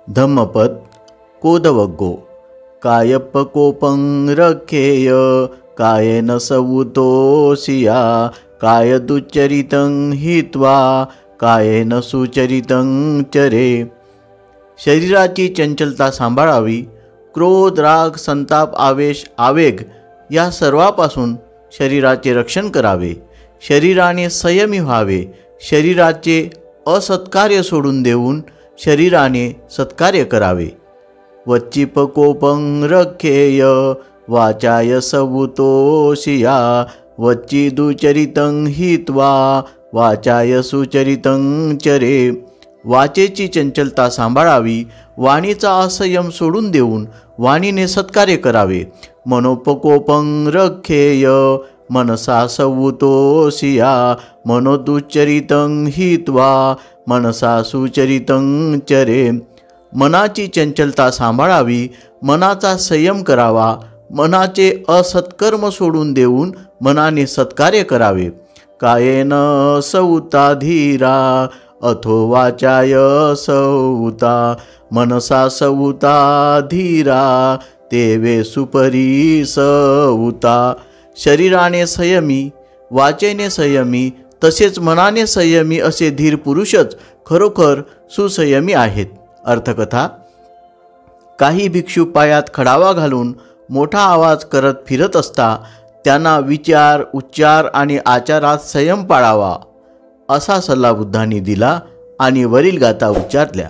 धम्मपद कोदवग्गो कायप्प कोपं रखेय कायेन सवुतोषिया काय दुच्चरितं हित्वा कायेन सुचरितं चरे। शरीराची चंचलता सांभाळावी। क्रोध, राग, संताप, आवेश, आवेग या सर्वापासून शरीराचे रक्षण करावे। शरीराने संयमी व्हावे। शरीराचे असत्कार्य सोडून देऊन शरीराने सत्कार्य करावे। वच्चिप कोपं रखेय वाचाय सवुतोषिया वच्ची दुचरितं हित्वा वाचाय सुचरितं चरे। वाचेची चंचलता सांभाळावी। वाणीचा असंयम सोडून देऊन वाणीने सत्कार्य करावे। मनोपकोपं रखेय मनसा सवुतोषिया मनोदुच्चरितं हित्वा मनसा सुचरितं चरे। मनाची चंचलता सांभाळावी। मनाचा संयम करावा। मनाचे असत्कर्म सोडून देऊन मनाने सत्कार्य करावे। कायेन सौता धीरा अथो वाचाय सौता मनसा सौता धीरा तेवे सुपरी सौता। शरीराने संयमी, वाचेने संयमी, तसेच मनाने संयमी असे धीर पुरुषच खरोखर सुसंयमी आहेत। अर्थकथा। काही भिक्षू पायात खडावा घालून मोठा आवाज करत फिरत असता त्यांना विचार, उच्चार आणि आचारात संयम पाळावा असा सल्ला बुद्धांनी दिला आणि वरील गाथा उच्चारल्या।